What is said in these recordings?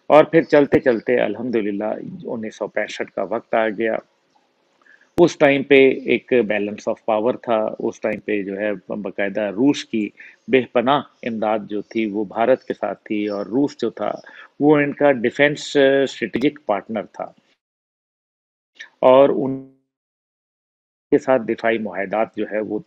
اور پھر چلتے چلتے الحمدللہ 1965 کا وقت آ گیا۔ اس ٹائم پہ ایک بیلنس آف پاور تھا، اس ٹائم پہ جو ہے باقاعدہ روس کی بے پناہ امداد جو تھی وہ بھارت کے ساتھ تھی، اور روس جو تھا وہ ان کا ڈیفنس اسٹریٹجک پارٹنر تھا، اور ان کے ساتھ دفاعی معاہدات جو ہے وہ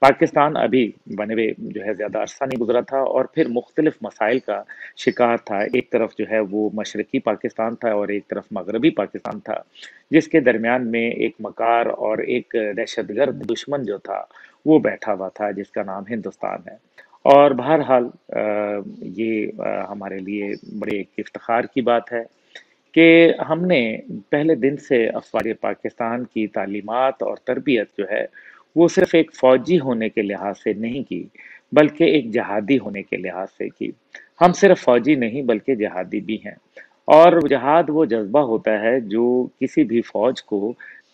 پاکستان ابھی بنے ہوئے جو ہے زیادہ عرصہ نہیں گزرا تھا، اور پھر مختلف مسائل کا شکار تھا۔ ایک طرف جو ہے وہ مشرقی پاکستان تھا اور ایک طرف مغربی پاکستان تھا، جس کے درمیان میں ایک مکار اور ایک دہشت گرد دشمن جو تھا وہ بیٹھا ہوا تھا، جس کا نام ہندوستان ہے۔ اور بہرحال یہ ہمارے لیے بڑے ایک افتخار کی بات ہے کہ ہم نے پہلے دن سے افواج پاکستان کی تعلیمات اور تربیت جو ہے وہ صرف ایک فوجی ہونے کے لحاظ سے نہیں کی، بلکہ ایک جہادی ہونے کے لحاظ سے کی۔ ہم صرف فوجی نہیں بلکہ جہادی بھی ہیں، اور جہاد وہ جذبہ ہوتا ہے جو کسی بھی فوج کو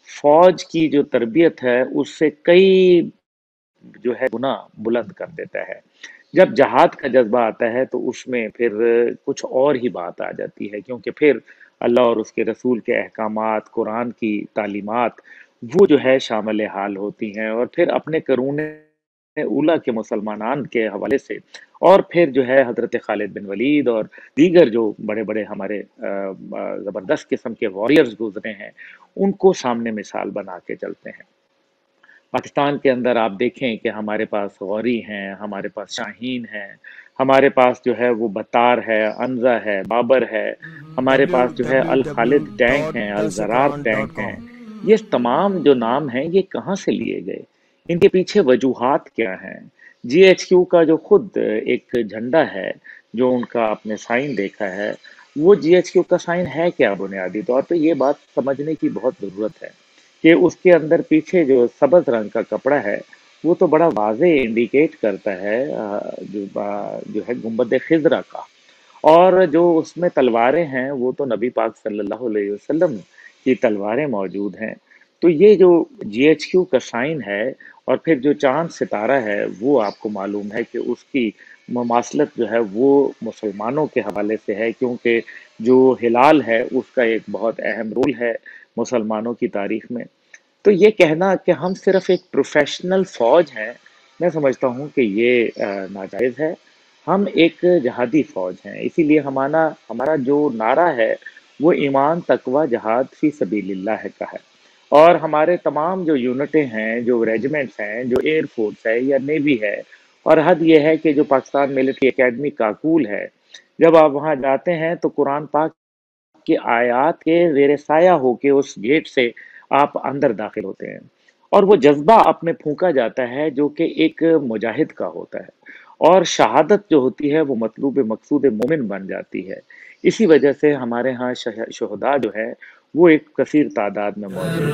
فوج کی جو تربیت ہے اس سے کئی جو ہے گنا بلند کر دیتا ہے۔ جب جہاد کا جذبہ آتا ہے تو اس میں پھر کچھ اور ہی بات آ جاتی ہے، کیونکہ پھر اللہ اور اس کے رسول کے احکامات، قرآن کی تعلیمات وہ جو ہے شامل حال ہوتی ہیں، اور پھر اپنے قرون اولا کے مسلمانان کے حوالے سے، اور پھر جو ہے حضرت خالد بن ولید اور دیگر جو بڑے بڑے ہمارے زبردست قسم کے وارئرز گزرے ہیں، ان کو سامنے مثال بنا کے چلتے ہیں۔ پاکستان کے اندر آپ دیکھیں کہ ہمارے پاس غوری ہیں، ہمارے پاس شاہین ہیں، ہمارے پاس جو ہے وہ بتار ہے، انزا ہے، بابر ہے، ہمارے پاس جو ہے الخالد ٹینک ہیں، الزرار ٹینک www.tasquran.com۔ ہیں۔ یہ تمام جو نام ہیں یہ کہاں سے لیے گئے؟ ان کے پیچھے وجوہات کیا ہیں؟ جی ایچ کیو کا جو خود ایک جھنڈا ہے، جو ان کا آپ نے سائن دیکھا ہے، وہ جی ایچ کیو کا سائن ہے کیا؟ بنیادی طور پہ یہ بات سمجھنے کی بہت ضرورت ہے کہ اس کے اندر پیچھے جو سبز رنگ کا کپڑا ہے وہ تو بڑا واضح انڈیکیٹ کرتا ہے جو ہے گنبد خضرا کا، اور جو اس میں تلواریں ہیں وہ تو نبی پاک صلی اللہ علیہ وسلم کی تلواریں موجود ہیں۔ تو یہ جو جی ایچ کیو کا سائن ہے، اور پھر جو چاند ستارہ ہے، وہ آپ کو معلوم ہے کہ اس کی مماثلت جو ہے وہ مسلمانوں کے حوالے سے ہے، کیونکہ جو ہلال ہے اس کا ایک بہت اہم رول ہے مسلمانوں کی تاریخ میں۔ تو یہ کہنا کہ ہم صرف ایک پروفیشنل فوج ہیں، میں سمجھتا ہوں کہ یہ ناجائز ہے۔ ہم ایک جہادی فوج ہیں، اسی لیے ہمارا جو نعرہ ہے وہ ایمان، تقوی، جہاد فی سبیل اللہ کا ہے۔ اور ہمارے تمام جو یونٹیں ہیں، جو ریجیمنٹس ہیں، جو ایئر فورس ہے یا نیوی ہے، اور حد یہ ہے کہ جو پاکستان ملٹری اکیڈمی کاکول ہے، جب آپ وہاں جاتے ہیں تو قرآن پاک کی آیات کے زیر سایہ ہو کے اس گیٹ سے آپ اندر داخل ہوتے ہیں، اور وہ جذبہ آپ میں پھونکا جاتا ہے جو کہ ایک مجاہد کا ہوتا ہے، اور شہادت جو ہوتی ہے وہ مطلوب مقصود مومن بن جاتی ہے۔ اسی وجہ سے ہمارے ہاں شہداء جو ہے وہ ایک کثیر تعداد میں موجود ہیں۔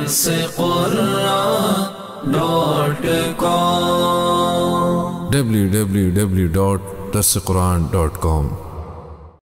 www.tasquran.com